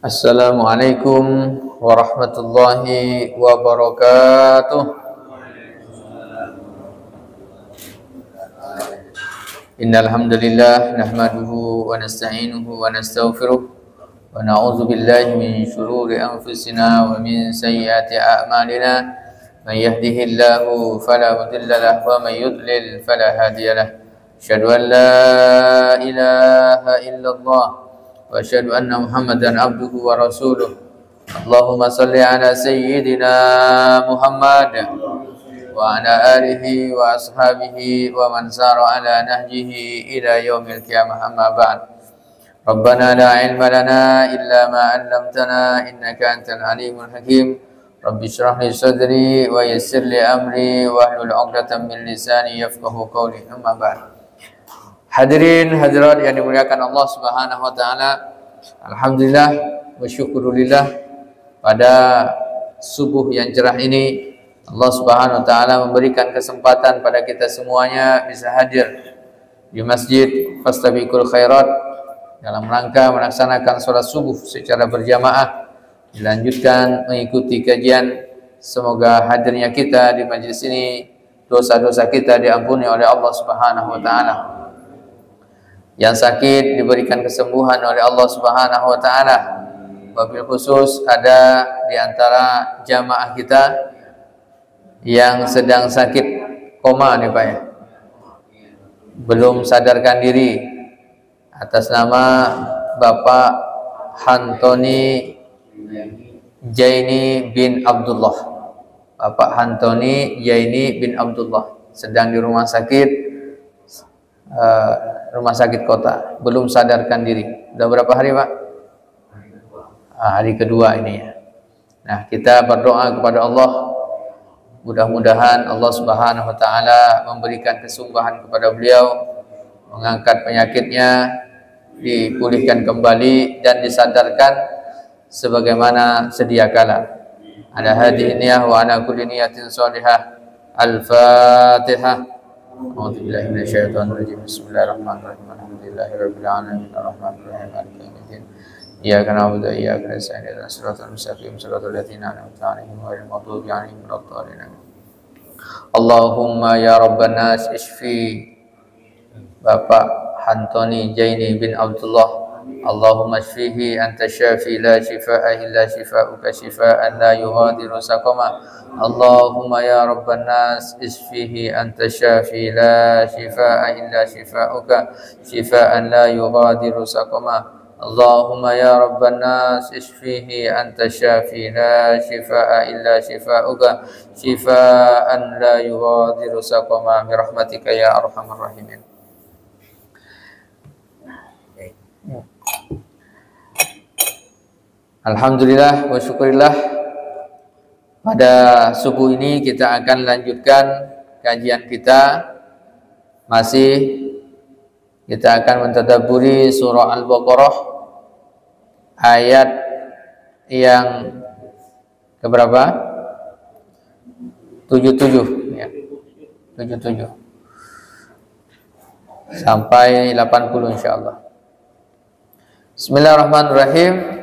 Assalamualaikum warahmatullahi wabarakatuh. Innal hamdalillah nahmaduhu wa nasta'inuhu wa nastaghfiruh wa na'udzu billahi min shururi anfusina wa min sayyiati a'malina. Man yahdihillahu fala mudilla lahu wa man yudlil fala hadiya lahu. Asyhadu an la ilaha illallah wa asyhadu anna Muhammadan abduhu wa rasuluh. Allahumma salli ala sayyidina Muhammad wa ala alihi wa ashabihi wa man sara ala nahjihi ila yaumil qiyamah, amma ba'd. Rabbana la ilma lana illa ma 'allamtana innaka antal alimul hakim. Rabbi shrah li sadri wa yassir li amri wa hlul 'uqdatam min lisani yafqahu qawli, amma ba'd. Hadirin hadirat yang dimuliakan Allah Subhanahu wa taala, alhamdulillah wa syukurillah, pada subuh yang cerah ini Allah Subhanahu wa taala memberikan kesempatan pada kita semuanya bisa hadir di Masjid Fastabiqul Khairat dalam rangka melaksanakan sholat subuh secara berjamaah, dilanjutkan mengikuti kajian. Semoga hadirnya kita di majlis ini, dosa-dosa kita diampuni oleh Allah Subhanahu wa taala. Yang sakit diberikan kesembuhan oleh Allah Subhanahu wa taala. Wabil khusus ada di antara jamaah kita yang sedang sakit koma nih Pak ya, belum sadarkan diri, atas nama Bapak Hantoni Jaini bin Abdullah. Bapak Hantoni Jaini bin Abdullah sedang di rumah sakit kota, belum sadarkan diri. Sudah berapa hari Pak? Hari kedua ini ya. Nah, kita berdoa kepada Allah, mudah-mudahan Allah Subhanahu wa taala memberikan kesembuhan kepada beliau, mengangkat penyakitnya, dipulihkan kembali dan disadarkan sebagaimana sedia kala. Ada hadhihi niyah wa ala kulli niyatin shalihah. Al-Fatihah. A'udzubillahi minasyaitonir rajim. Bismillahirrahmanirrahim. Alhamdulillahirabbil alamin arrahmanir rahim maliki yaumiddin. Iyyaka na'budu wa iyyaka nasta'in. Ihdinas siratal mustaqim, siratal ladzina an'amta 'alaihim ghairil maghdubi 'alaihim waladdallin. Allahumma ya rabban nas ishfi Bapak Hantoni Jaini bin Abdullah. Allahumma shfihi anta syafi la shifaa illa shifaa'uka shifaa'an la yughadiru saqama. Allahumma ya rabban nas ishfihi anta syafi la shifaa illa shifaa'uka shifaa'an la yughadiru saqama. Allahumma ya rabban nas ishfihi anta syafi la shifaa illa shifaa'uka shifaa'an la yughadiru saqama bi rahmatika ya arhamar rahimin. Alhamdulillah wa syukurillah, pada subuh ini kita akan lanjutkan kajian kita. Masih kita akan mentadabburi surah Al-Baqarah ayat yang keberapa? 77 ya. 77 sampai 80 insyaallah. Bismillahirrahmanirrahim.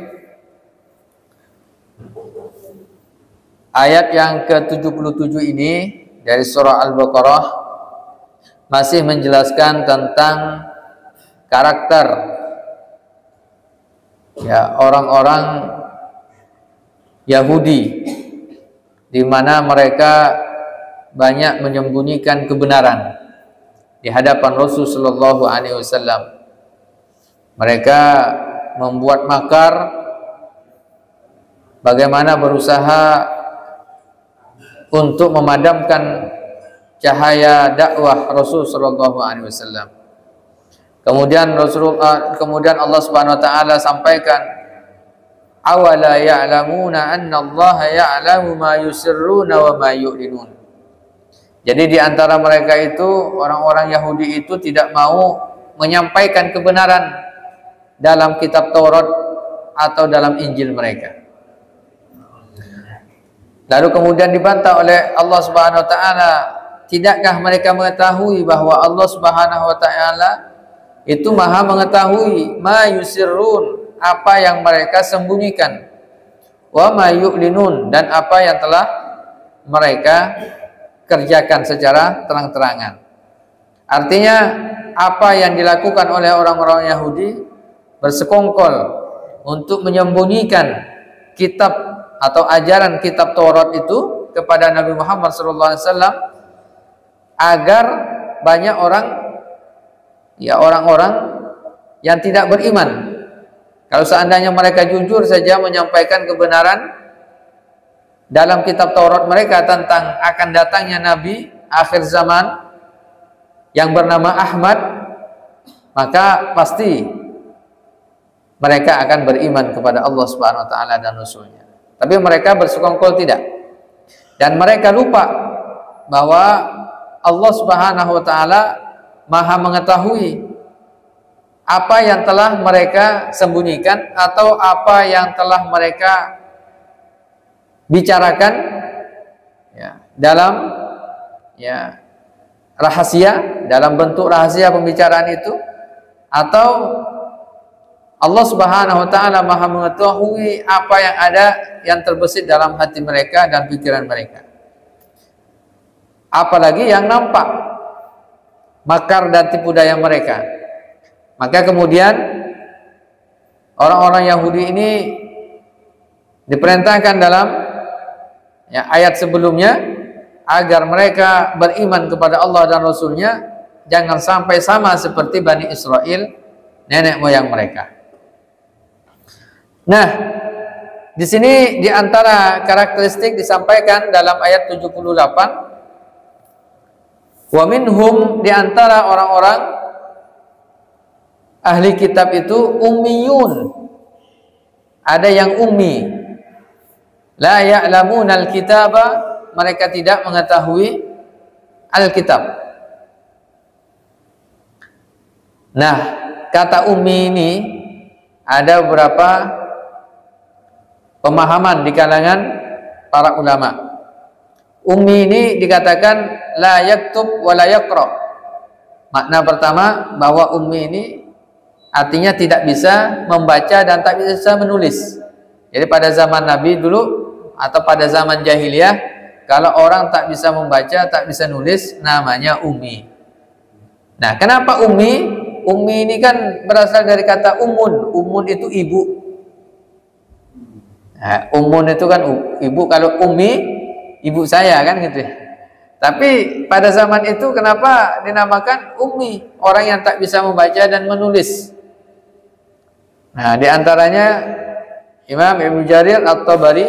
Ayat yang ke-77 ini dari surah Al-Baqarah masih menjelaskan tentang karakter ya orang-orang Yahudi, di mana mereka banyak menyembunyikan kebenaran di hadapan Rasul sallallahu alaihi wasallam. Mereka membuat makar, bagaimana berusaha untuk memadamkan cahaya dakwah Rasul sallallahu alaihi wasallam. Kemudian Allah Subhanahu wa taala sampaikan, awala ya'lamuna anna Allah ya'lamu ma yusirruna wa ma yu'linun. Jadi di antara mereka itu, orang-orang Yahudi itu tidak mau menyampaikan kebenaran dalam kitab Taurat atau dalam Injil mereka. Lalu kemudian dibantah oleh Allah Subhanahu wa taala, tidakkah mereka mengetahui bahwa Allah Subhanahu wa taala itu Maha mengetahui ma yusirrun, apa yang mereka sembunyikan, wa ma yu'linun, dan apa yang telah mereka kerjakan secara terang-terangan. Artinya apa yang dilakukan oleh orang-orang Yahudi bersekongkol untuk menyembunyikan kitab atau ajaran kitab Taurat itu kepada Nabi Muhammad SAW, agar banyak orang-orang yang tidak beriman. Kalau seandainya mereka jujur saja menyampaikan kebenaran dalam kitab Taurat mereka tentang akan datangnya Nabi akhir zaman yang bernama Ahmad, maka pasti mereka akan beriman kepada Allah Subhanahu wa taala dan Rasul-Nya. Tapi mereka bersekongkol tidak. Dan mereka lupa bahwa Allah Subhanahu wa taala Maha mengetahui apa yang telah mereka sembunyikan atau apa yang telah mereka bicarakan dalam rahasia, dalam bentuk rahasia pembicaraan itu, atau Allah Subhanahu wa taala Maha mengetahui apa yang ada yang terbesit dalam hati mereka dan pikiran mereka. Apalagi yang nampak makar dan tipu daya mereka. Maka kemudian orang-orang Yahudi ini diperintahkan dalam ayat sebelumnya agar mereka beriman kepada Allah dan Rasul-Nya, jangan sampai sama seperti Bani Israel, nenek moyang mereka. Nah, di sini di antara karakteristik disampaikan dalam ayat 78, wa minhum, di antara orang-orang ahli kitab itu ummiyun, ada yang ummi, la ya'lamuna al-kitaba, mereka tidak mengetahui Alkitab. Nah, kata ummi ini ada beberapa pemahaman di kalangan para ulama. Ummi ini dikatakan la yaktub wa la yaqra. Makna pertama bahwa ummi ini artinya tidak bisa membaca dan tak bisa menulis. Jadi pada zaman Nabi dulu atau pada zaman jahiliyah, kalau orang tak bisa membaca, tak bisa nulis, namanya ummi. Nah, kenapa ummi? Ummi ini kan berasal dari kata umun. Umun itu ibu. Nah, umun itu kan ibu. Kalau ummi, ibu saya kan gitu. Tapi pada zaman itu kenapa dinamakan ummi? Orang yang tak bisa membaca dan menulis. Nah, di antaranya Imam Ibnu Jarir At-Tabari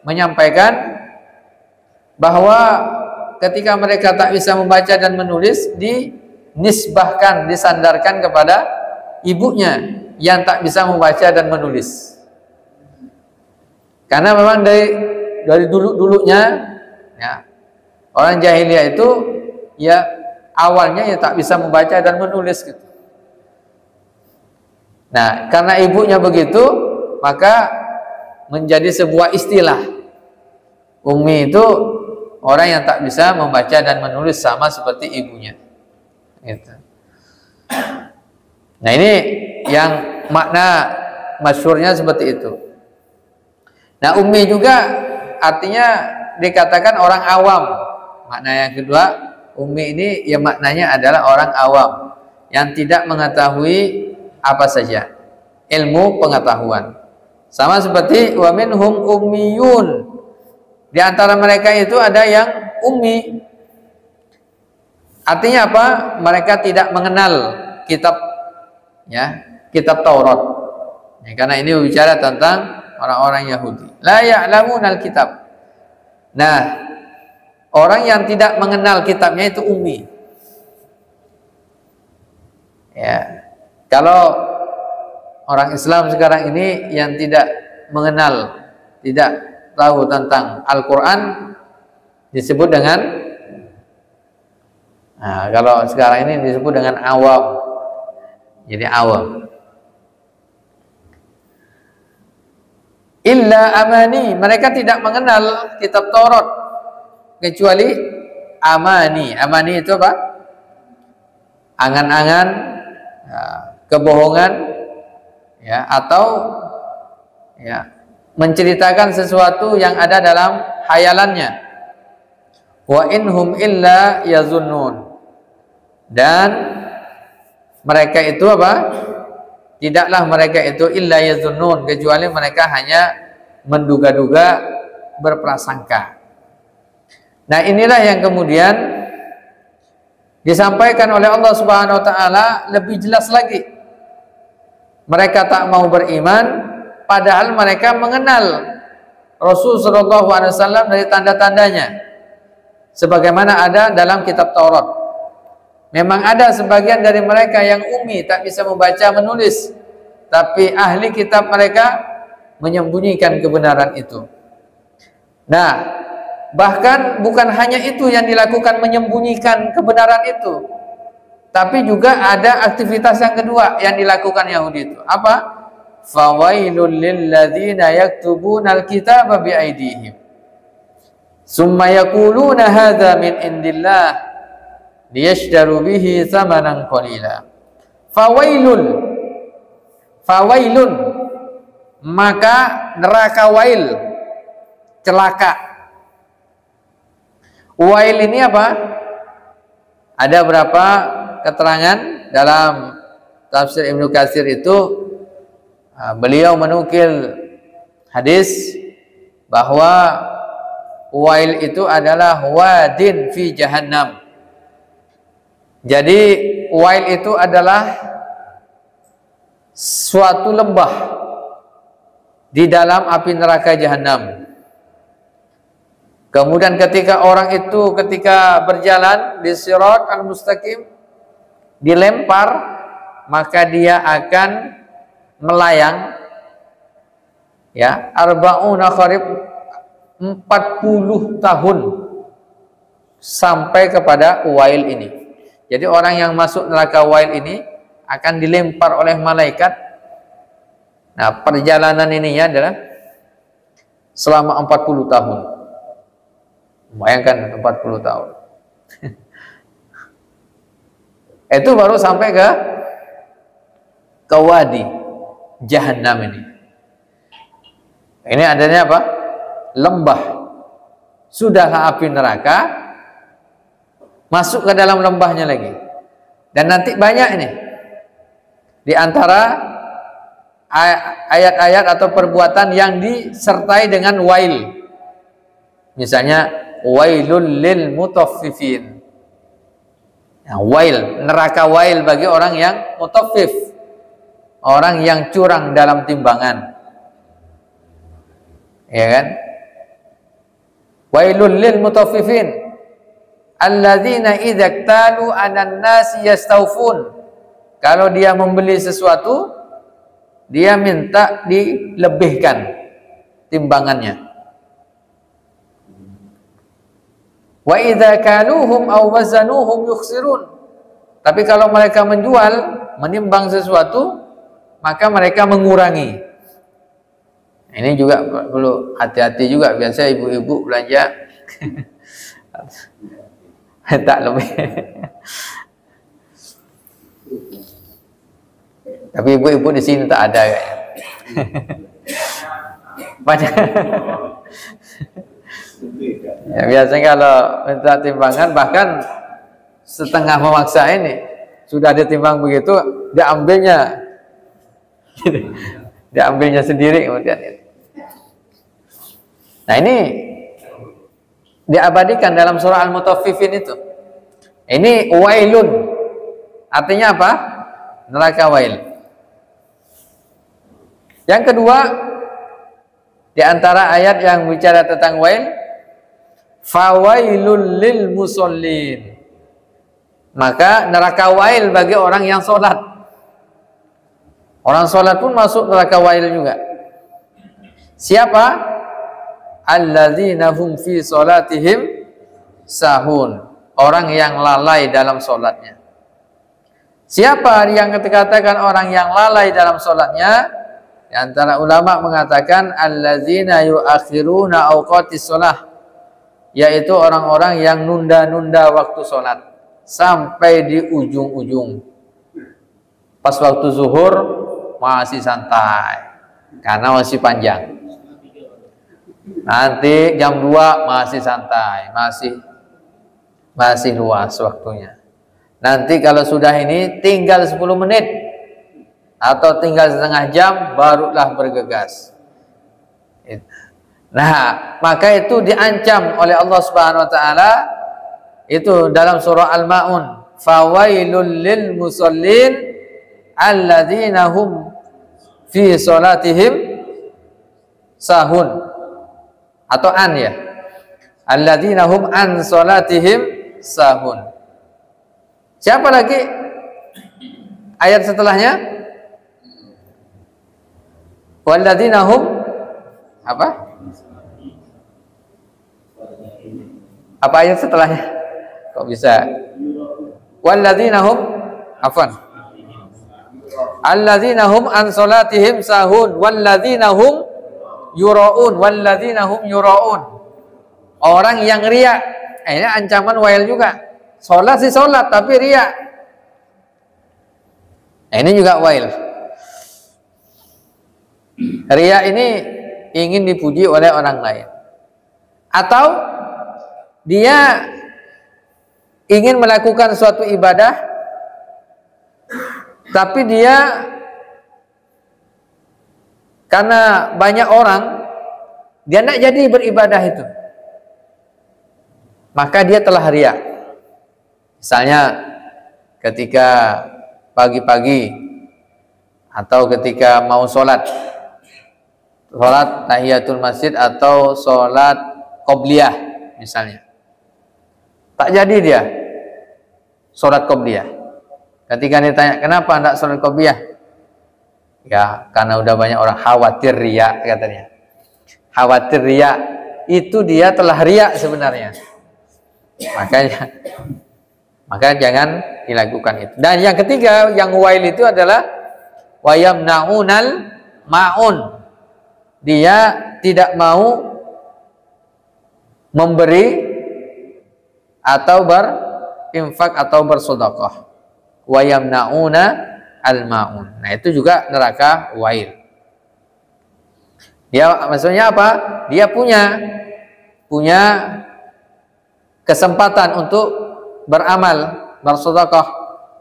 menyampaikan bahwa ketika mereka tak bisa membaca dan menulis, dinisbahkan, disandarkan kepada ibunya yang tak bisa membaca dan menulis. Karena memang dari dulu-dulunya orang jahiliyah itu awalnya tak bisa membaca dan menulis gitu. Nah, karena ibunya begitu, maka menjadi sebuah istilah. Ummi itu orang yang tak bisa membaca dan menulis, sama seperti ibunya. Gitu. Nah, ini yang makna masyhurnya seperti itu. Nah, ummi juga artinya dikatakan orang awam. Makna yang kedua, ummi ini maknanya adalah orang awam yang tidak mengetahui apa saja, ilmu pengetahuan. Sama seperti wa minhum ummiyun, di antara mereka itu ada yang ummi. Artinya apa? Mereka tidak mengenal kitab kitab Taurat. Karena ini bicara tentang orang-orang Yahudi. La ya'lamunal kitab. Nah, orang yang tidak mengenal kitabnya itu ummi. Kalau orang Islam sekarang ini yang tidak mengenal, tidak tahu tentang Al-Quran, disebut dengan, kalau sekarang ini disebut dengan awam. Jadi awam. Illa amani, mereka tidak mengenal kitab Taurat kecuali amani. Amani itu apa? Angan-angan, kebohongan, ya, atau ya menceritakan sesuatu yang ada dalam hayalannya. Wa inhum illa yazunnun, dan mereka itu apa? Tidaklah mereka itu illa yazunnun, kecuali mereka hanya menduga-duga, berprasangka. Nah, inilah yang kemudian disampaikan oleh Allah Subhanahu wa taala lebih jelas lagi. Mereka tak mau beriman padahal mereka mengenal Rasul sallallahu alaihi wasallam dari tanda-tandanya. Sebagaimana ada dalam kitab Taurat. Memang ada sebagian dari mereka yang ummi, tak bisa membaca menulis, tapi ahli kitab mereka menyembunyikan kebenaran itu. Nah, bahkan bukan hanya itu yang dilakukan, menyembunyikan kebenaran itu, tapi juga ada aktivitas yang kedua yang dilakukan Yahudi itu. Apa? Fawailul lil ladzina yaktubuna alkitaba biaidihim summa yaquluna hadza min indillah liyashtaru bihi thamanan qalila. Fawailun, maka neraka wail, celaka. Wail ini apa? Ada berapa keterangan dalam tafsir Ibnu Katsir itu. Beliau menukil hadis bahwa wail itu adalah wadin fi jahannam. Jadi wail itu adalah suatu lembah di dalam api neraka jahanam. Kemudian ketika orang itu ketika berjalan di sirat al-mustaqim dilempar, maka dia akan melayang ya arba'una qarib 40 tahun sampai kepada wail ini. Jadi orang yang masuk neraka wail ini akan dilempar oleh malaikat. Nah, perjalanan ininya adalah selama 40 tahun. Bayangkan 40 tahun. Itu baru sampai ke wadi Jahannam ini. Ini adanya apa? Lembah. Sudahlah api neraka, masuk ke dalam lembahnya lagi. Dan nanti banyak ini. Di antara ayat-ayat atau perbuatan yang disertai dengan wail. Misalnya wailul lil mutaffifin. Nah, wail, neraka wail bagi orang yang mutaffif. Orang yang curang dalam timbangan, ya kan? Wailul lil mutaffifin alladzina idza iktalu 'alan nasi yastawfun. Kalau dia membeli sesuatu, dia minta dilebihkan timbangannya. Wa idza kaluhum aw wazanuhum yukhsirun. Tapi kalau mereka menjual, menimbang sesuatu, maka mereka mengurangi. Ini juga perlu hati-hati juga. Biasa ibu-ibu belanja tak lebih. Tapi ibu-ibu di sini tak ada kayaknya. Banyak. Ya, biasanya kalau minta timbangan bahkan setengah memaksa ini, sudah ditimbang begitu, diambilnya sendiri kemudian. Nah, ini diabadikan dalam surah Al-Mutaffifin itu. Ini wailun, artinya apa? Neraka wail. Yang kedua, di antara ayat yang bicara tentang wail, fawailul lil musallin. Maka neraka wail bagi orang yang sholat. Orang sholat pun masuk neraka wail juga. Siapa? Alladzina hum fi sholatihim sahun. Orang yang lalai dalam sholatnya. Siapa yang dikatakan orang yang lalai dalam sholatnya? Di antara ulama mengatakan alladzina yuakhiruna awqatis sholah, yaitu orang-orang yang nunda-nunda waktu sholat sampai di ujung-ujung. Pas waktu zuhur masih santai karena masih panjang. Nanti jam 2 masih santai, masih luas waktunya. Nanti kalau sudah ini tinggal 10 menit atau tinggal setengah jam barulah bergegas. Nah, maka itu diancam oleh Allah Subhanahu wa taala itu dalam surah Al-Maun, fawailul lil musallin alladzina hum fi salatihim sahun, atau an ya, alladzina hum an salatihim sahun. Siapa lagi ayat setelahnya? Walladzina hum apa? Apa ayat setelahnya? Kok bisa? Walladzina hum afwan. Alladzina hum an salatihim sahun walladzina hum yuraun walladzina hum yuraun. Orang yang riya. Ini ancaman wail juga. Salat sih salat tapi riya. Ini juga wail. Riya ini ingin dipuji oleh orang lain. Atau dia ingin melakukan suatu ibadah tapi dia karena banyak orang dia tidak jadi beribadah itu, maka dia telah riya. Misalnya ketika pagi-pagi atau ketika mau sholat tahiyatul masjid atau sholat qobliyah misalnya, tak jadi dia sholat qobliyah. Ketika ditanya kenapa tidak sholat qobliyah, ya karena udah banyak orang, khawatir riya katanya. Khawatir riya, itu dia telah riya sebenarnya. Maka jangan dilakukan itu. Dan yang ketiga yang wail itu adalah wayamnaunal ma'un. Dia tidak mau memberi atau berinfak atau bersedekah. Wa yamnauna al-maun. Nah, itu juga neraka wail. Dia maksudnya apa? Dia punya kesempatan untuk beramal, bersedekah,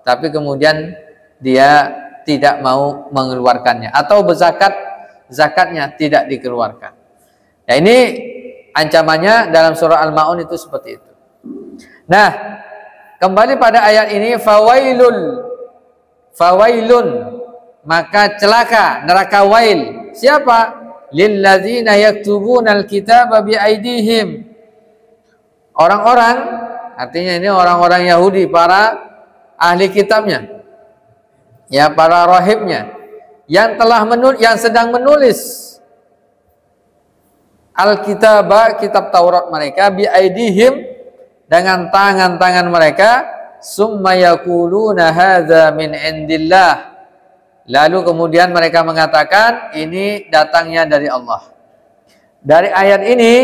tapi kemudian dia tidak mau mengeluarkannya atau zakatnya tidak dikeluarkan. Nah, ini ancamannya dalam surah Al-Maun itu seperti itu. Nah, kembali pada ayat ini, fawailun, maka celaka, neraka wail. Siapa? Lilladzina yaktubuna alkitaba biaidihim. Orang-orang, artinya ini orang-orang Yahudi, para ahli kitabnya, ya, para rahibnya, yang sedang menulis Alkitabah, kitab Taurat mereka, biaidihim, dengan tangan-tangan mereka, summa yaquluna hadza min indillah. Lalu kemudian mereka mengatakan ini datangnya dari Allah. Dari ayat ini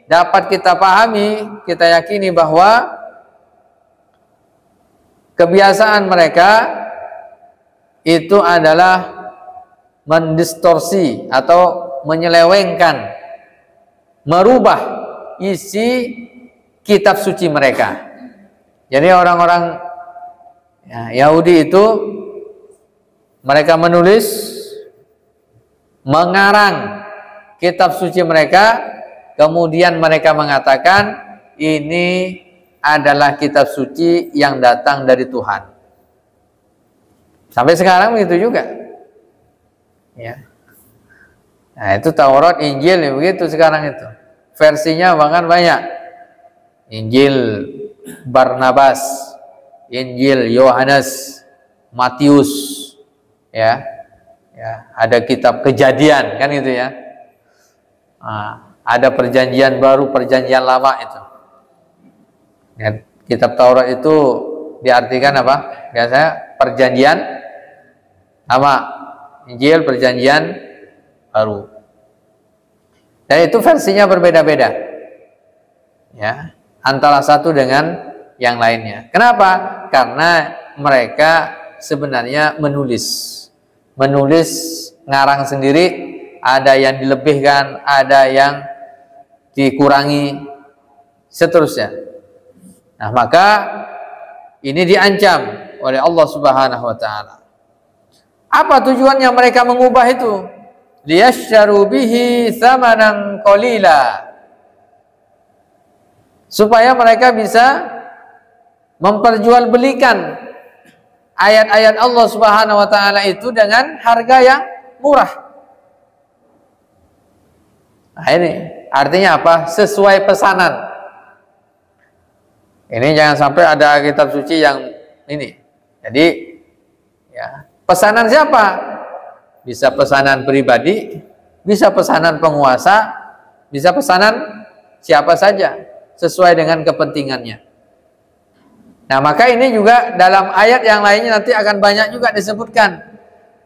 dapat kita pahami, kita yakini bahwa kebiasaan mereka itu adalah mendistorsi atau menyelewengkan, merubah isi kitab suci mereka. Jadi orang-orang Yahudi itu mereka menulis, mengarang kitab suci mereka, kemudian mereka mengatakan ini adalah kitab suci yang datang dari Tuhan. Sampai sekarang begitu juga. Ya. Nah, itu Taurat, Injil, ya begitu sekarang itu. Versinya bahkan banyak. Injil Barnabas, Injil Yohanes, Matius, ya, ada kitab Kejadian, kan itu ya. Nah, ada perjanjian baru, perjanjian lama itu. Ya, kitab Taurat itu diartikan apa? Biasanya perjanjian lama, Injil perjanjian baru. Dan itu versinya berbeda-beda, ya, antara satu dengan yang lainnya. Kenapa? Karena mereka sebenarnya menulis menulis ngarang sendiri, ada yang dilebihkan, ada yang dikurangi, seterusnya. Nah, maka ini diancam oleh Allah Subhanahu wa taala. Apa tujuannya mereka mengubah itu? Liyashtaru bihi thamanan qalila. Supaya mereka bisa memperjualbelikan ayat-ayat Allah Subhanahu wa taala itu dengan harga yang murah. Nah, ini artinya apa? Sesuai pesanan. Ini jangan sampai ada kitab suci yang ini. Jadi ya, pesanan siapa? Bisa pesanan pribadi, bisa pesanan penguasa, bisa pesanan siapa saja sesuai dengan kepentingannya. Nah, maka ini juga dalam ayat yang lainnya nanti akan banyak juga disebutkan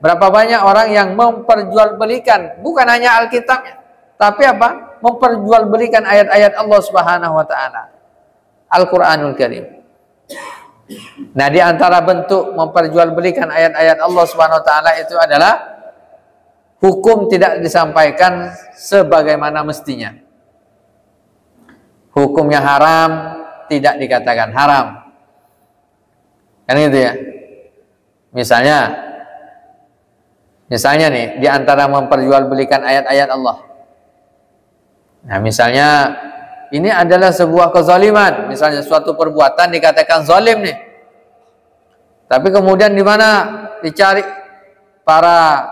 berapa banyak orang yang memperjualbelikan bukan hanya Alkitabnya, tapi apa? Memperjualbelikan ayat-ayat Allah Subhanahu wa taala. Al-Quranul Karim. Nah, di antara bentuk memperjualbelikan ayat-ayat Allah Subhanahu wa taala itu adalah hukum tidak disampaikan sebagaimana mestinya. Hukumnya haram tidak dikatakan haram. Kan gitu ya. Misalnya nih, di antara memperjualbelikan ayat-ayat Allah. Nah, misalnya ini adalah sebuah kezaliman, misalnya suatu perbuatan dikatakan zalim nih. Tapi kemudian di mana dicari para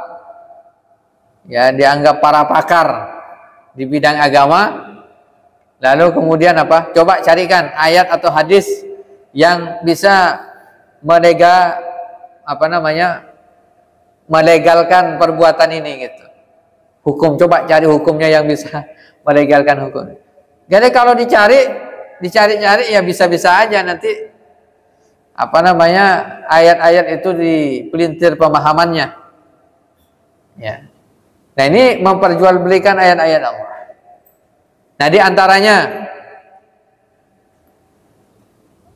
dianggap para pakar di bidang agama, lalu kemudian apa? Coba carikan ayat atau hadis yang bisa melegalkan perbuatan ini gitu. Hukum, coba cari hukumnya yang bisa melegalkan hukum. Jadi kalau dicari-cari ya bisa-bisa aja nanti ayat-ayat itu dipelintir pemahamannya. Ya. Nah, ini memperjualbelikan ayat-ayat Allah. Nah, di antaranya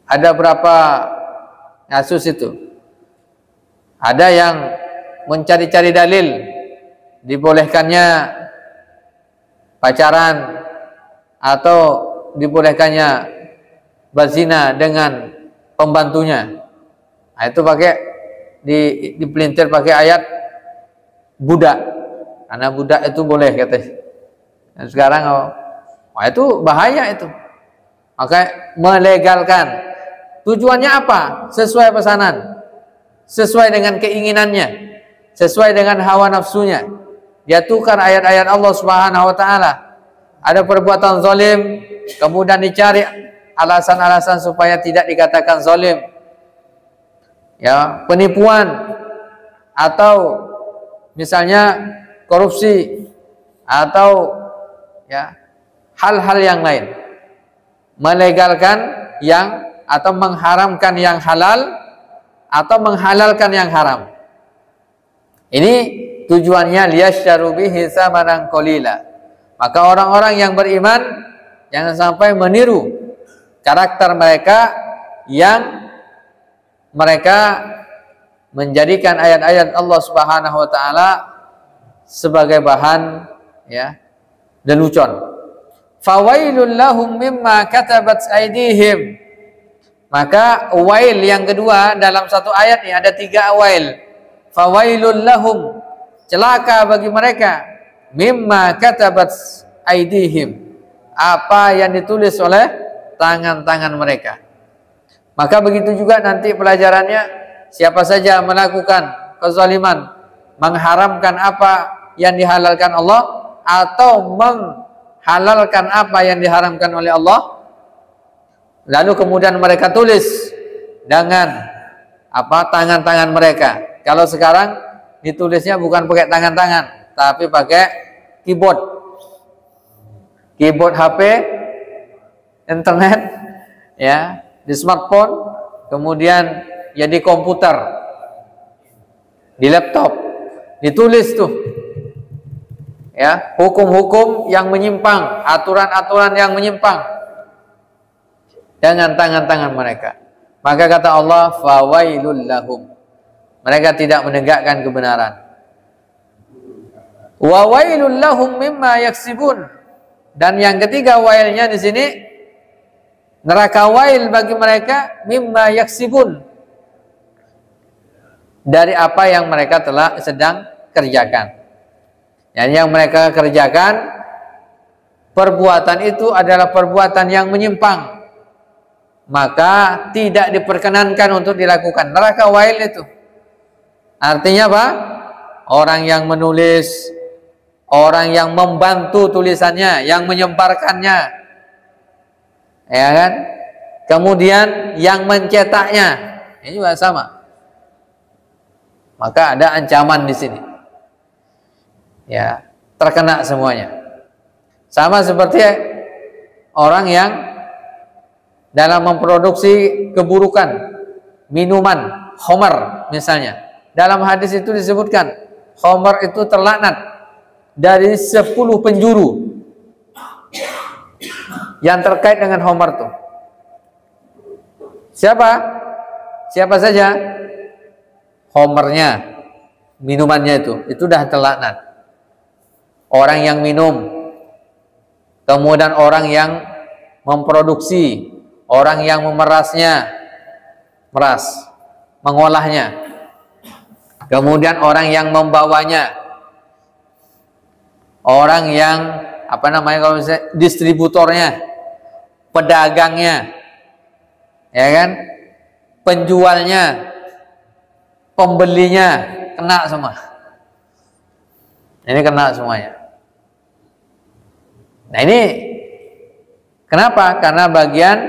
ada berapa kasus itu. Ada yang mencari-cari dalil dibolehkannya pacaran atau dibolehkannya berzina dengan pembantunya. Nah, itu pakai dipelintir pakai ayat budak. Karena budak itu boleh katanya. Dan sekarang itu bahaya itu. Maka melegalkan. Tujuannya apa? Sesuai pesanan. Sesuai dengan keinginannya. Sesuai dengan hawa nafsunya. Dia tukar ayat-ayat Allah Subhanahu wa taala. Ada perbuatan zalim, kemudian dicari alasan-alasan supaya tidak dikatakan zalim. Ya, penipuan atau misalnya korupsi atau hal-hal yang lain. Melegalkan yang atau mengharamkan yang halal atau menghalalkan yang haram. Ini tujuannya liyashtaru bihi tsamanan qalila. Maka orang-orang yang beriman jangan sampai meniru karakter mereka yang mereka menjadikan ayat-ayat Allah Subhanahu wa taala sebagai bahan lelucon. Fawailul lahum mimma katabat aydihim. Maka wail yang kedua dalam satu ayat ini ada 3 wail. Fawailul lahum, celaka bagi mereka, mimma katabat aydihim, apa yang ditulis oleh tangan-tangan mereka. Maka begitu juga nanti pelajarannya, siapa saja melakukan kezaliman, mengharamkan apa yang dihalalkan Allah atau menghalalkan apa yang diharamkan oleh Allah, lalu kemudian mereka tulis dengan tangan-tangan mereka. Kalau sekarang ditulisnya bukan pakai tangan-tangan, tapi pakai keyboard HP, internet, di smartphone, kemudian di komputer, di laptop, ditulis tuh, hukum-hukum yang menyimpang, aturan-aturan yang menyimpang dengan tangan-tangan mereka. Maka kata Allah, fawailul lahum, mereka tidak menegakkan kebenaran. Wa wailul lahum mimma yaksibun. Dan yang ketiga wailnya di sini, neraka wail bagi mereka mimma yaksibun, dari apa yang mereka telah sedang kerjakan. Yang mereka kerjakan, perbuatan itu adalah perbuatan yang menyimpang, maka tidak diperkenankan untuk dilakukan. Neraka wail itu artinya apa? Orang yang menulis, orang yang membantu tulisannya, yang menyebarkannya, ya kan? Kemudian yang mencetaknya, ini juga sama. Maka ada ancaman di sini. Ya, terkena semuanya. Sama seperti orang yang dalam memproduksi keburukan, minuman, khamar misalnya. Dalam hadis itu disebutkan, khamar itu terlaknat dari 10 penjuru yang terkait dengan khamar itu. Siapa? Siapa saja? Khamarnya, minumannya itu dah terlaknat. Orang yang minum, kemudian orang yang memproduksi, orang yang memerasnya, mengolahnya, kemudian orang yang membawanya, orang yang kalau misalnya distributornya, pedagangnya, ya kan, penjualnya, pembelinya, kena semua. Ini kena semuanya. Nah ini kenapa? Karena bagian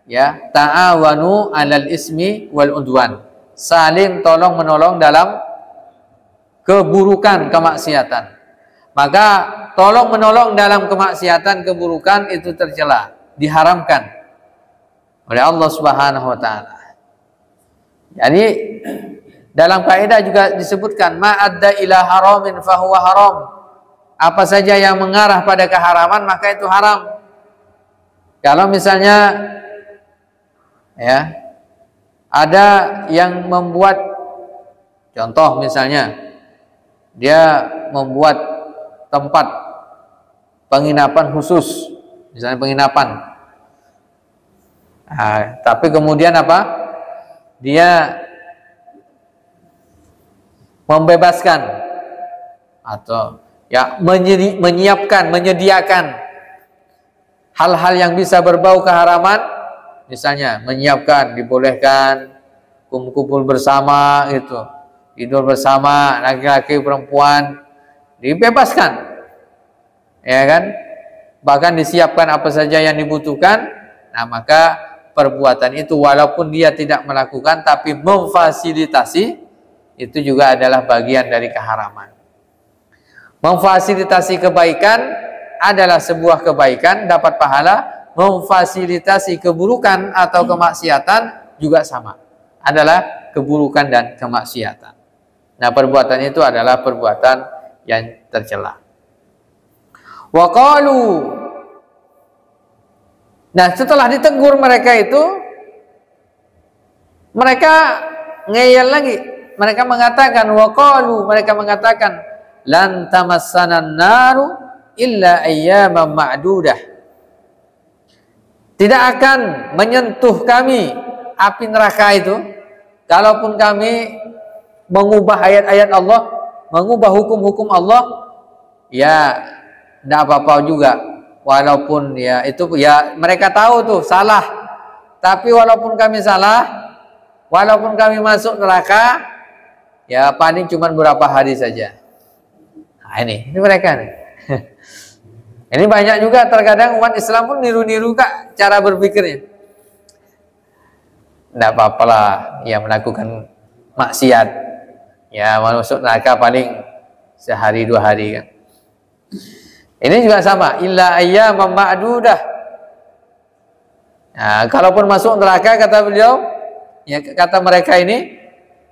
ya ta'awanu 'alal ismi wal udwan. Saling tolong menolong dalam keburukan, kemaksiatan. Maka tolong menolong dalam kemaksiatan, keburukan itu tercela, diharamkan oleh Allah Subhanahu wa taala. Jadi dalam kaidah juga disebutkan ma'adda ila haramin fahuwa haram. Apa saja yang mengarah pada keharaman maka itu haram. Kalau misalnya ya ada yang membuat, contoh misalnya dia membuat tempat penginapan khusus, misalnya penginapan. Nah, tapi kemudian apa? Dia membebaskan atau ya menyediakan hal-hal yang bisa berbau keharaman, misalnya menyiapkan, dibolehkan kumpul bersama itu, tidur bersama laki-laki perempuan, dibebaskan, ya kan, bahkan disiapkan apa saja yang dibutuhkan. Nah maka perbuatan itu walaupun dia tidak melakukan tapi memfasilitasi, itu juga adalah bagian dari keharaman. Memfasilitasi kebaikan adalah sebuah kebaikan, dapat pahala. Memfasilitasi keburukan atau kemaksiatan juga sama, adalah keburukan dan kemaksiatan. Nah perbuatan itu adalah perbuatan yang tercela. Wa qalu, nah setelah ditegur mereka itu, mereka ngeyel lagi. Mereka mengatakan, wa qalu, mereka mengatakan, lan tamassana naru illa ayyaman ma'dudah. Tidak akan menyentuh kami api neraka itu, kalaupun kami mengubah ayat-ayat Allah, mengubah hukum-hukum Allah, ya tidak apa-apa juga. Walaupun ya itu ya mereka tahu tuh salah, tapi walaupun kami salah, walaupun kami masuk neraka, ya paling cuma beberapa hari saja. Nah, ini mereka nih. Ini banyak juga terkadang umat Islam pun niru-niru Kak cara berpikirnya. Tidak apa-apalah ya melakukan maksiat, ya masuk neraka paling sehari 2 hari kan. Ini juga sama, illa ayyaman ma'dudah. Nah, kalaupun masuk neraka kata beliau, ya kata mereka ini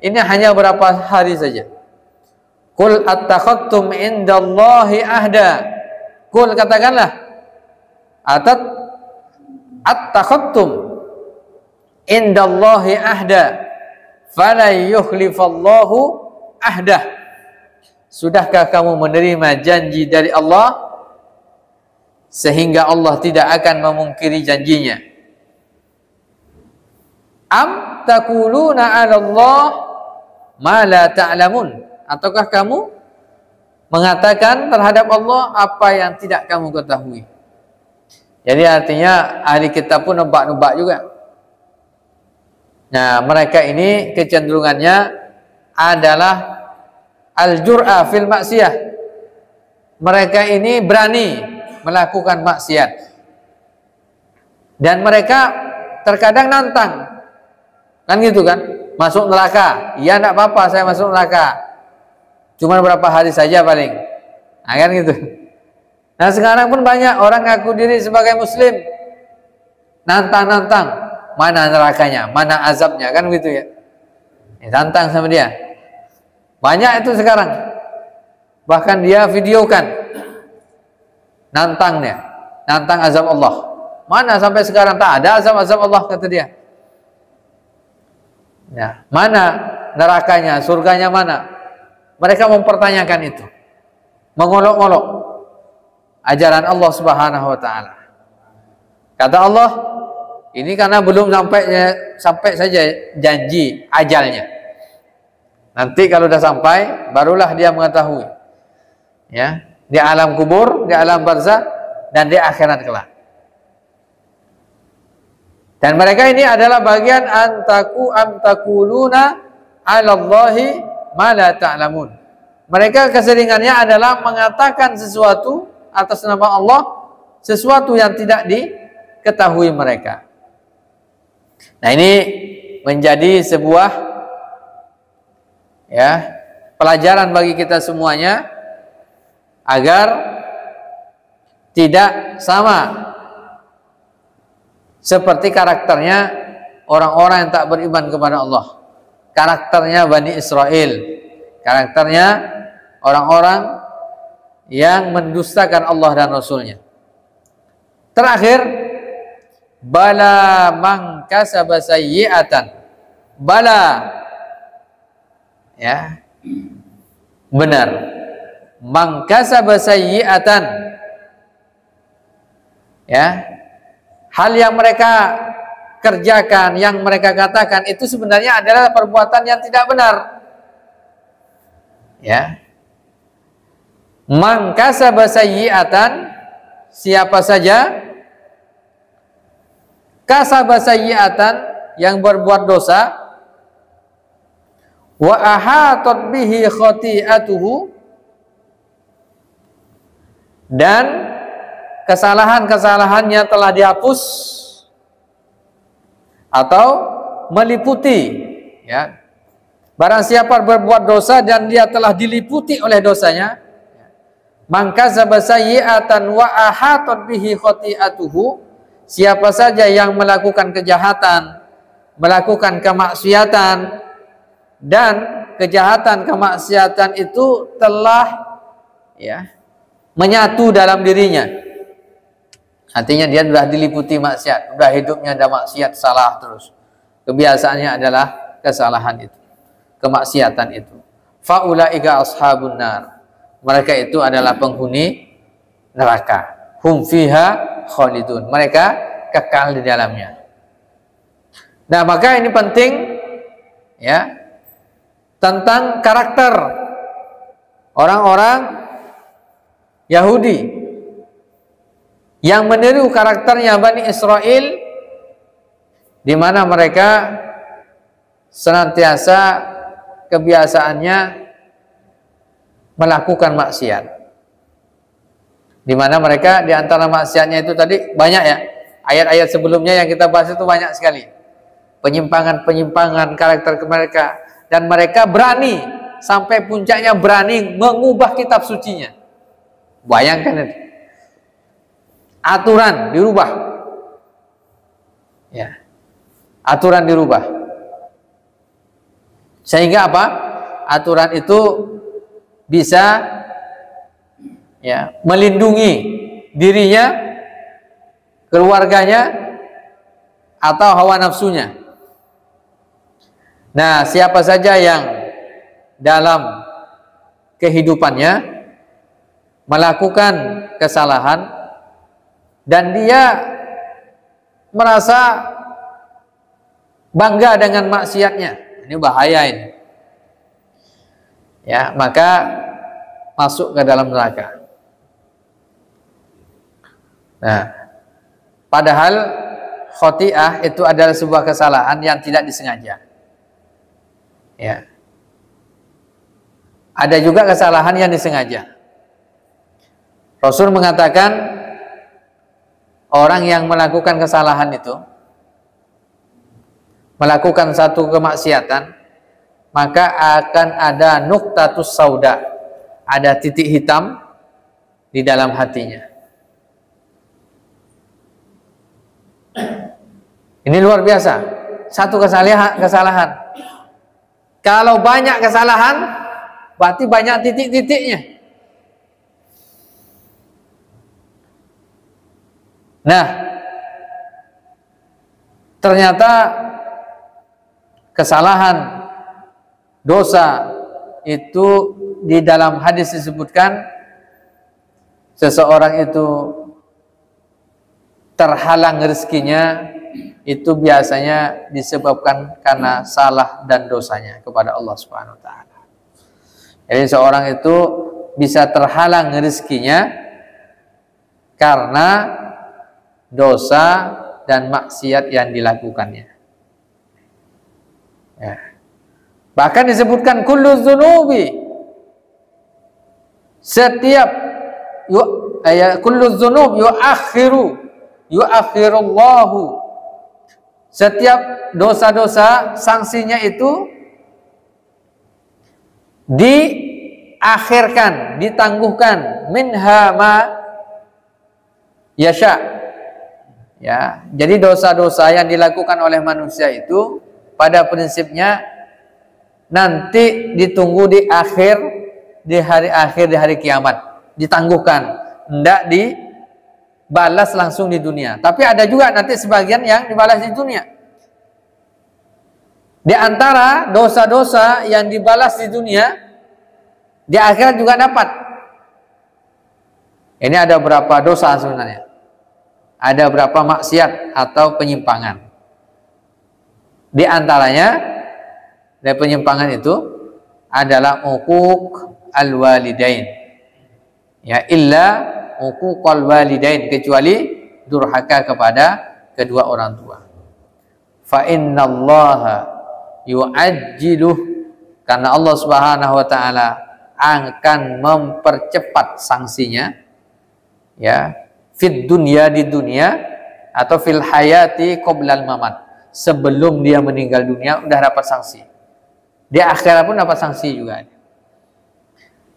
hanya berapa hari saja. Qul attakhadtum indallahi ahda. Qul, katakanlah, attakhadtum indallahi ahda fala yukhlifallahu ahdah. Sudahkah kamu menerima janji dari Allah sehingga Allah tidak akan memungkiri janjinya? Am taquluna 'ala Allah ma la ta'lamun? Ataukah kamu mengatakan terhadap Allah apa yang tidak kamu ketahui? Jadi artinya ahli kitab pun nebak-nebak juga. Nah, mereka ini kecenderungannya adalah al-jur'ah fil maksiyah. Mereka ini berani melakukan maksiat. Dan mereka terkadang nantang. Kan gitu kan? Masuk neraka. Ya enggak apa-apa saya masuk neraka. Cuma berapa hari saja paling. Nah, kan gitu. Nah, sekarang pun banyak orang ngaku diri sebagai muslim. Nantang-nantang. Mana nerakanya, mana azabnya, kan gitu ya. Tantang sama dia. Banyak itu sekarang. Bahkan dia videokan nantangnya, nantang azab Allah. Mana sampai sekarang tak ada azab Allah, kata dia. Ya, mana nerakanya, surganya mana? Mereka mempertanyakan itu, mengolok-olok ajaran Allah Subhanahu wa taala. Kata Allah, ini karena belum sampai saja janji ajalnya. Nanti kalau sudah sampai, barulah dia mengetahui. Ya, di alam kubur, di alam barzakh, dan di akhirat kelak. Dan mereka ini adalah bagian amtakuluna 'ala Allahi ma la ta'lamun. Mereka keseringannya adalah mengatakan sesuatu atas nama Allah, sesuatu yang tidak diketahui mereka. Nah, ini menjadi sebuah pelajaran bagi kita semuanya agar tidak sama seperti karakternya orang-orang yang tak beriman kepada Allah, karakternya Bani Israel, karakternya orang-orang yang mendustakan Allah dan Rasulnya. Terakhir, bala man kasaba sayyi'atan. Bala, ya, benar. Man kasaba sayyi'atan, ya, hal yang mereka kerjakan, yang mereka katakan itu sebenarnya adalah perbuatan yang tidak benar. Ya. Man kasaba sayyi'atan, siapa saja kasaba sayyi'atan, yang berbuat dosa, wa ahatat bihi khati'atuhu, dan kesalahan-kesalahannya telah dihapus atau meliputi, ya. Barang siapa berbuat dosa dan dia telah diliputi oleh dosanya, man kasaba sayyi'atan wa ahatat bihi khati'atuhu, siapa saja yang melakukan kejahatan, melakukan kemaksiatan, dan kejahatan kemaksiatan itu telah, ya, menyatu dalam dirinya. Artinya dia sudah diliputi maksiat, sudah hidupnya ada maksiat, salah terus. Kebiasaannya adalah kesalahan itu, kemaksiatan itu. Faulaika ashabun nar. Mereka itu adalah penghuni neraka. Hum fiha khalidun. Mereka kekal di dalamnya. Nah, maka ini penting, ya, tentang karakter orang-orang Yahudi yang meniru karakternya Bani Israel, di mana mereka senantiasa kebiasaannya melakukan maksiat. Di mana mereka di antara maksiatnya itu tadi banyak, ya. Ayat-ayat sebelumnya yang kita bahas itu banyak sekali. Penyimpangan-penyimpangan karakter mereka, dan mereka berani sampai puncaknya berani mengubah kitab sucinya. Bayangkan itu. Aturan dirubah. Ya. Aturan dirubah. Sehingga apa? Aturan itu bisa, ya, melindungi dirinya, keluarganya, atau hawa nafsunya. Nah, siapa saja yang dalam kehidupannya melakukan kesalahan dan dia merasa bangga dengan maksiatnya. Ini bahaya ini. Ya, maka masuk ke dalam neraka. Nah, padahal khoti'ah itu adalah sebuah kesalahan yang tidak disengaja. Ya. Ada juga kesalahan yang disengaja. Rasul mengatakan orang yang melakukan kesalahan itu, melakukan satu kemaksiatan, maka akan ada nuqtatus sauda, ada titik hitam di dalam hatinya. Ini luar biasa. Satu kesalahan. Kalau banyak kesalahan, berarti banyak titik-titiknya. Nah, ternyata kesalahan, dosa itu di dalam hadis disebutkan seseorang itu terhalang rezekinya itu biasanya disebabkan karena salah dan dosanya kepada Allah Subhanahu wa taala. Jadi seorang itu bisa terhalang rezekinya karena dosa dan maksiat yang dilakukannya. Ya. Bahkan disebutkan kullu dzunubi, setiap kullu dzunub yuakhirullahu, setiap dosa-dosa sanksinya itu diakhirkan, ditangguhkan, minha ma yasha. Ya, jadi dosa-dosa yang dilakukan oleh manusia itu pada prinsipnya nanti ditunggu di akhir, di hari akhir, di hari kiamat, ditangguhkan, tidak dibalas langsung di dunia. Tapi ada juga nanti sebagian yang dibalas di dunia. Di antara dosa-dosa yang dibalas di dunia, di akhirat juga dapat. Ini ada berapa dosa sebenarnya? Ada berapa maksiat atau penyimpangan? Di antaranya dari penyimpangan itu adalah uquq al-walidain. Ya, illa uquqal walidain, kecuali durhaka kepada kedua orang tua. Fa innallaha yu'ajjiluh, karena Allah Subhanahu wa taala akan mempercepat sanksinya, ya, fid dunya, di dunia, atau fil hayati qoblal mamat, sebelum dia meninggal dunia udah dapat sanksi. Di akhirat pun dapat sanksi juga.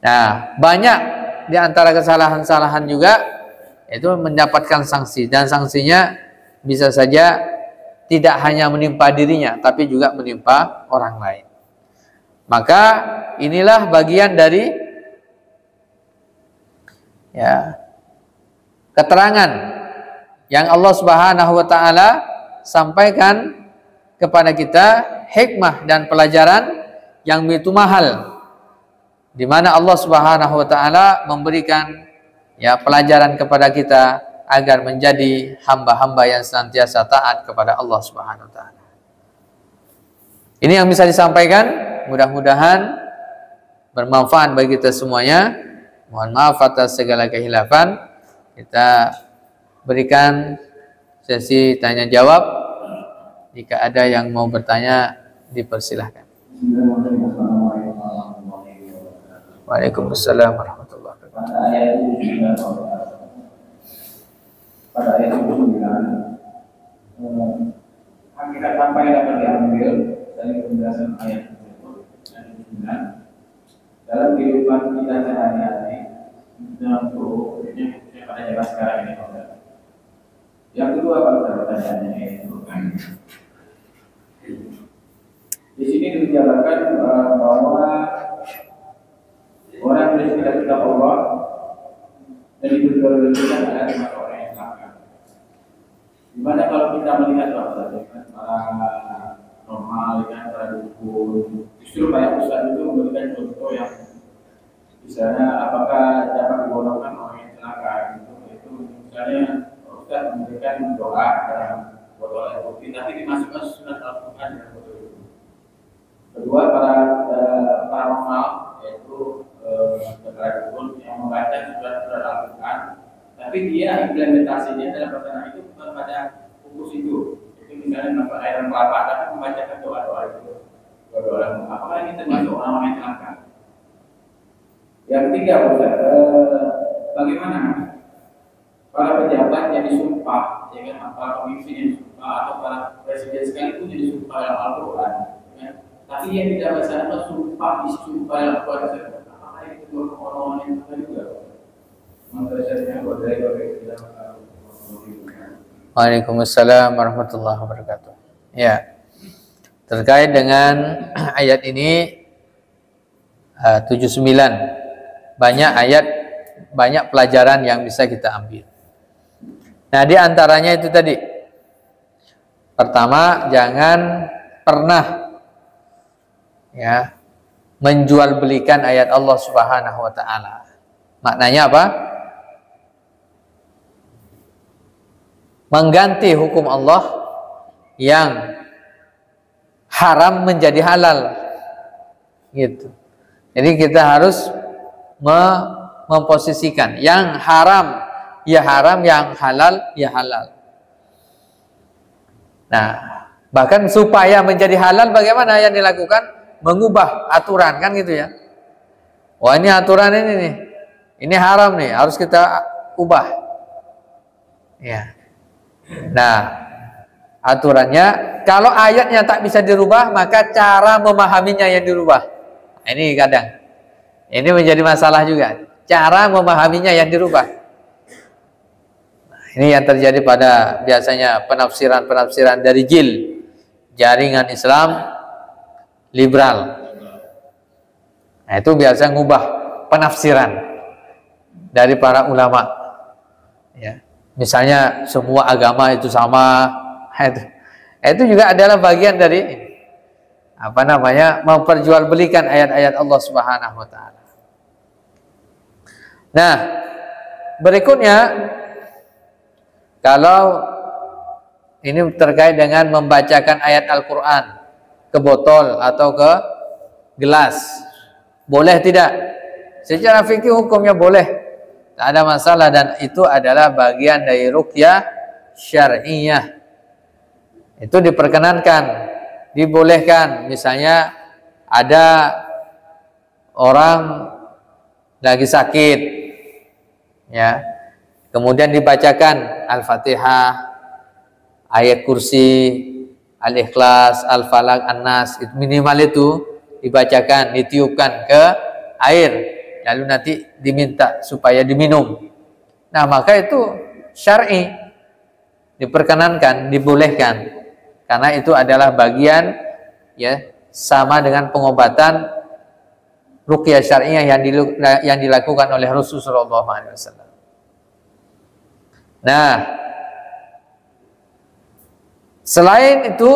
Nah, banyak di antara kesalahan-kesalahan juga itu mendapatkan sanksi, dan sanksinya bisa saja tidak hanya menimpa dirinya tapi juga menimpa orang lain. Maka inilah bagian dari keterangan yang Allah Subhanahu wa taala sampaikan kepada kita, hikmah dan pelajaran yang begitu mahal, di mana Allah Subhanahu wa taala memberikan pelajaran kepada kita agar menjadi hamba-hamba yang senantiasa taat kepada Allah Subhanahu wa taala. Ini yang bisa disampaikan, mudah-mudahan bermanfaat bagi kita semuanya. Mohon maaf atas segala kehilafan. Kita berikan sesi tanya jawab. Jika ada yang mau bertanya, dipersilahkan. Waalaikumsalam warahmatullahi wabarakatuh. Pada ayat 9, hakikat apa yang dapat diambil dari penjelasan ayat tersebut yang dalam kehidupan kita sehari-hari, dalam yang pada jelas sekarang ini. Yang kedua, kalau pertanyaannya itu, di sini dijabarkan bahwa orang yang tidak kitab Allah dan diberitakan ada lima orang yang celaka. Gimana kalau kita melihat para normal, para dukun, justru banyak ustaz itu memberikan contoh yang Misalnya apakah dapat digolongkan orang yang celaka gitu, itu misalnya Ustaz memberikan doa dalam botol air putih, tapi dimasukkan sunnah Al-Quran dalam botol itu. Kedua, paranormal yaitu dukun yang membaca surat-surat Al-Quran, tapi dia implementasinya dalam pelaksanaan itu bukan pada buku itu. Itu misalnya nampak air kelapa, tapi membacakan doa-doa itu. Doa-doa, apakah ini termasuk orang yang celaka? Yang ketiga, bagaimana para pejabat yang disumpah, ya kan, para pemimpin yang disumpah atau para presiden sekalipun yang disumpah dalam Al-Quran, ya, tapi yang tidak melaksanakan sumpah disumpah dalam Al-Quran, apakah itu orang-orang yang benar juga? Waalaikumsalam warahmatullahi wabarakatuh. Ya, terkait dengan ayat ini 79, banyak ayat, banyak pelajaran yang bisa kita ambil. Nah, di antaranya itu tadi, pertama, jangan pernah ya menjual belikan ayat Allah Subhanahu wa taala. Maknanya apa? Mengganti hukum Allah yang haram menjadi halal. Gitu. Jadi kita harus memposisikan yang haram ya haram, yang halal ya halal. Nah, bahkan supaya menjadi halal bagaimana yang dilakukan? Mengubah aturan, kan gitu ya. Wah, ini aturan ini nih, ini haram nih, harus kita ubah. Ya. Nah, aturannya kalau ayatnya tak bisa dirubah, maka cara memahaminya yang dirubah. Ini kadang ini menjadi masalah juga, cara memahaminya yang dirubah. Nah, ini yang terjadi pada biasanya penafsiran-penafsiran dari jaringan Islam liberal. Nah, itu biasa ngubah penafsiran dari para ulama. Ya. Misalnya semua agama itu sama. Itu juga adalah bagian dari memperjualbelikan ayat-ayat Allah Subhanahu wa taala. Nah, berikutnya, kalau ini terkait dengan membacakan ayat Al-Quran ke botol atau ke gelas, boleh tidak? Secara fikih hukumnya boleh, tak ada masalah, dan itu adalah bagian dari ruqyah syar'iyah. Itu diperkenankan, dibolehkan. Misalnya ada orang lagi sakit, ya, kemudian dibacakan Al-Fatihah, ayat kursi, Al-Ikhlas, Al-Falaq, An-Nas, minimal itu dibacakan, ditiupkan ke air, lalu nanti diminta supaya diminum. Nah, maka itu syar'i, diperkenankan, dibolehkan, karena itu adalah bagian, ya, sama dengan pengobatan ruqyah syar'iyah yang dilakukan oleh Rasulullah SAW. Nah, selain itu,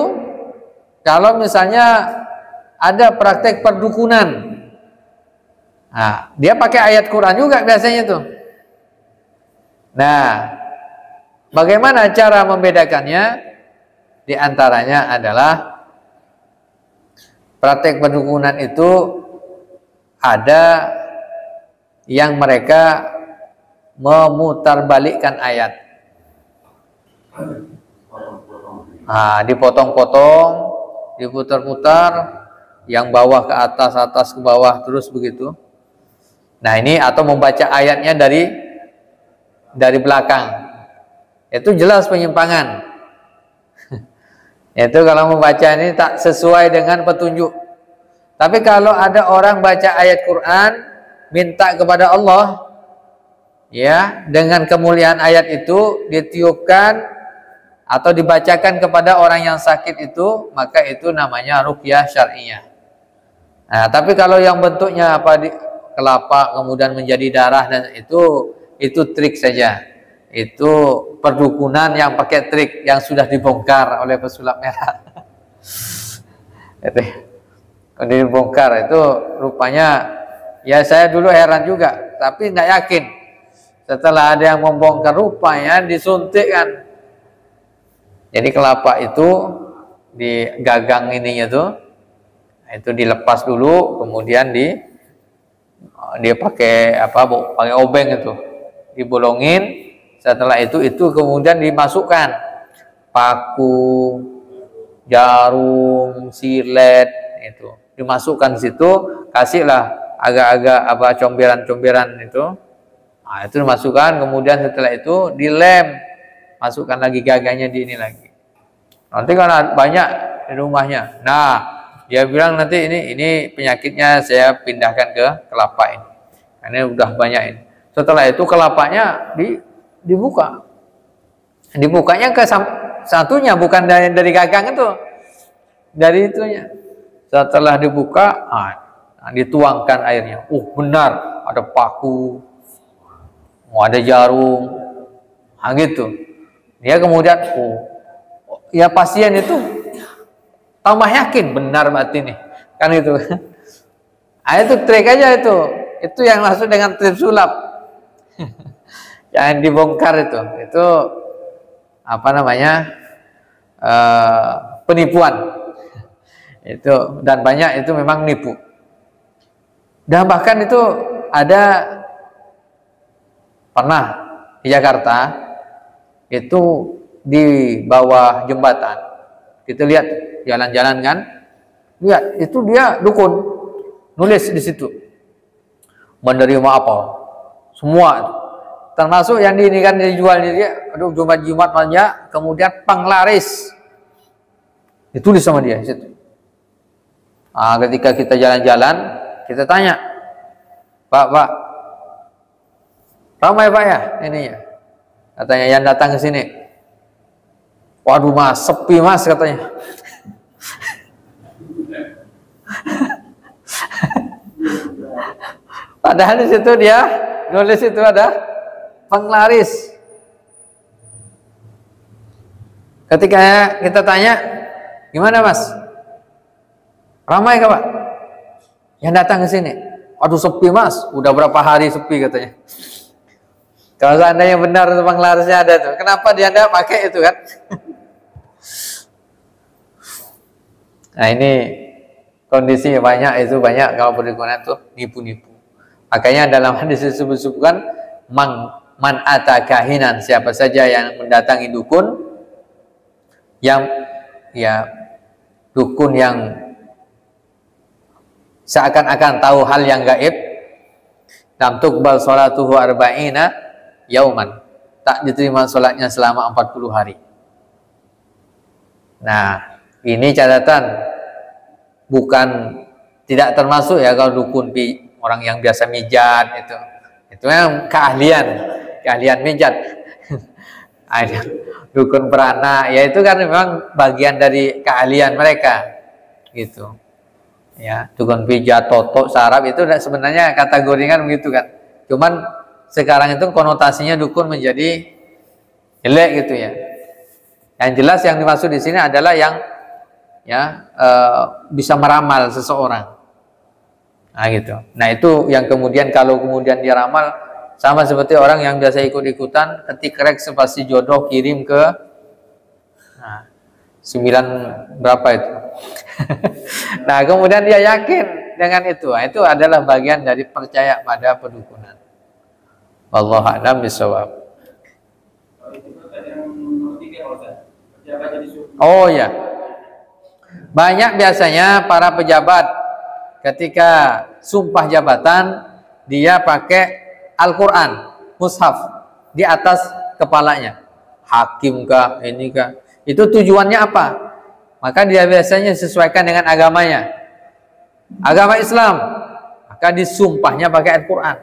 kalau misalnya ada praktek perdukunan, nah, dia pakai ayat Quran juga biasanya tuh. Nah, bagaimana cara membedakannya? Di antaranya adalah praktek perdukunan itu ada yang mereka memutarbalikkan ayat. Nah, dipotong-potong, diputar-putar, yang bawah ke atas, atas ke bawah, terus begitu. Nah, ini atau membaca ayatnya dari belakang. Itu jelas penyimpangan. Itu kalau membaca ini tak sesuai dengan petunjuk. Tapi kalau ada orang baca ayat Quran, minta kepada Allah, ya, dengan kemuliaan ayat itu ditiupkan atau dibacakan kepada orang yang sakit itu, maka itu namanya ruqyah syar'iyah. Nah, tapi kalau yang bentuknya kelapa kemudian menjadi darah, dan itu trik saja. Itu perdukunan yang pakai trik yang sudah dibongkar oleh pesulap merah. Itu dibongkar, itu rupanya Ya saya dulu heran juga, tapi nggak yakin. Setelah ada yang membongkar, rupanya disuntikkan. Jadi kelapa itu di gagang ininya tuh, itu dilepas dulu, kemudian dia pakai apa? Pakai obeng itu, dibolongin. Setelah itu kemudian dimasukkan paku, jarum, silet, itu dimasukkan situ, kasihlah agak-agak apa comberan-comberan itu. Nah, itu dimasukkan, kemudian setelah itu dilem, masukkan lagi gagangnya di ini lagi. Nanti kan banyak di rumahnya. Nah, dia bilang nanti ini penyakitnya saya pindahkan ke kelapa ini. Karena udah banyak ini. Setelah itu kelapanya dibuka. Dibukanya ke satunya, bukan dari gagang itu. Dari itunya. Setelah dibuka, dituangkan airnya. Benar, ada paku, ada jarum, gitu. Dia kemudian, ya pasien itu tambah yakin benar mati nih, kan itu. Itu trik aja itu yang masuk dengan trik sulap. Jangan dibongkar itu apa namanya penipuan. Itu dan banyak itu memang nipu. Dan bahkan itu ada pernah di Jakarta itu di bawah jembatan kita lihat jalan-jalan kan, lihat itu dia dukun nulis di situ menerima apa semua, termasuk yang ini kan dijual dia, Jumat banyak, kemudian penglaris ditulis sama dia di situ. Ketika kita jalan-jalan kita tanya, Pak ramai Pak ya ininya, katanya yang datang ke sini. Waduh Mas, sepi Mas katanya. Padahal di situ dia nulis itu ada penglaris. Ketika kita tanya, gimana Mas? Ramai kah Pak? Yang datang ke sini. Waduh sepi Mas, udah berapa hari sepi katanya. Kalau seandainya benar itu penglarisnya ada tuh, kenapa dia tidak pakai itu kan? Nah ini kondisi banyak kalau perdukunan itu nipu-nipu. Makanya dalam hadis disebutkan man ata kahinan, siapa saja yang mendatangi dukun yang dukun yang seakan-akan tahu hal yang gaib, lam tuqbal sholatuhu arba'ina yauman, tak diterima sholatnya selama 40 hari. Nah, ini catatan, bukan tidak termasuk ya kalau dukun orang yang biasa mijat itu yang keahlian mijat. Dukun beranak ya itu kan memang bagian dari keahlian mereka gitu. Ya, dukun pijat, totok, saraf itu sebenarnya kategorikan begitu kan. Cuman sekarang itu konotasinya dukun menjadi jelek gitu ya. Yang jelas yang dimaksud di sini adalah yang bisa meramal seseorang. Nah gitu. Nah itu yang kemudian kalau kemudian dia ramal sama seperti orang yang biasa ikut-ikutan ketik rek spasi jodoh kirim ke 9 berapa itu. Nah kemudian dia yakin dengan itu. Nah, itu adalah bagian dari percaya pada perdukunan. Wallahu a'lam bishawab. Oh ya. Banyak biasanya para pejabat ketika sumpah jabatan dia pakai Al-Qur'an, mushaf di atas kepalanya. Hakim kah, ini kah? Itu tujuannya apa? Maka dia biasanya sesuaikan dengan agamanya. Agama Islam, maka disumpahnya pakai Al-Qur'an.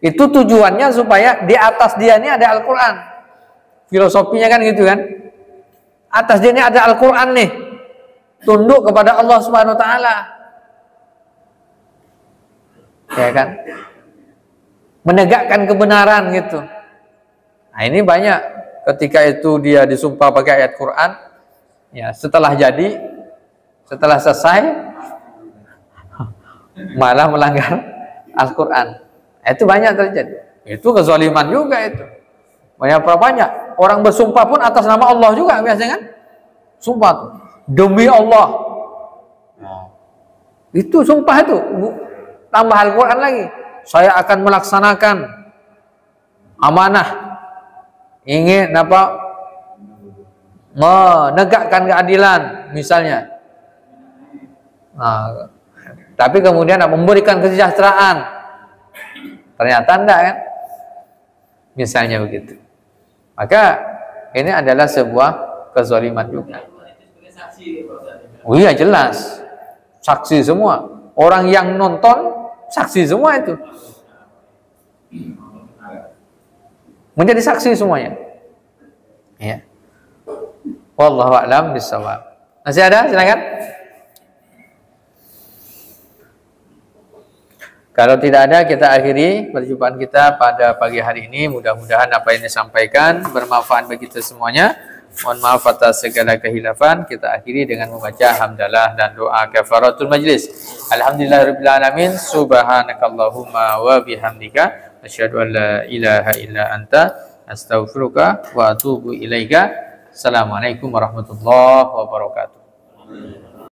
Itu tujuannya supaya di atas dia ini ada Al-Qur'an. Filosofinya kan gitu kan. Atas dia ini ada Al-Qur'an nih. Tunduk kepada Allah Subhanahu wa taala. Ya kan? Menegakkan kebenaran gitu. Nah, ini banyak ketika itu dia disumpah pakai ayat Quran, ya setelah selesai malah melanggar Al-Quran. Itu banyak terjadi. Itu kezaliman juga itu. Banyak orang bersumpah pun atas nama Allah juga biasanya kan? Sumpah tuh. Demi Allah. Itu sumpah itu. Tambah Al-Quran lagi. Saya akan melaksanakan amanah. Ingin menegakkan keadilan misalnya. Nah, tapi kemudian memberikan kesejahteraan. Ternyata enggak kan? Misalnya begitu. Maka ini adalah sebuah kezaliman juga. Oh iya jelas. Saksi semua. Orang yang nonton saksi semua itu. Menjadi saksi semuanya. Ya. Wallahu a'lam bishawab. Masih ada? Silakan. Kalau tidak ada, kita akhiri perjumpaan kita pada pagi hari ini. Mudah-mudahan apa yang disampaikan bermanfaat bagi kita semuanya. Mohon maaf atas segala kehilafan. Kita akhiri dengan membaca hamdalah dan doa kafaratul majlis. Alhamdulillahirabbil alamin. Subhanakallahumma wa bihamdika asyhadu an la ilaha illa anta astaghfiruka wa atubu ilaika. Assalamualaikum warahmatullahi wabarakatuh.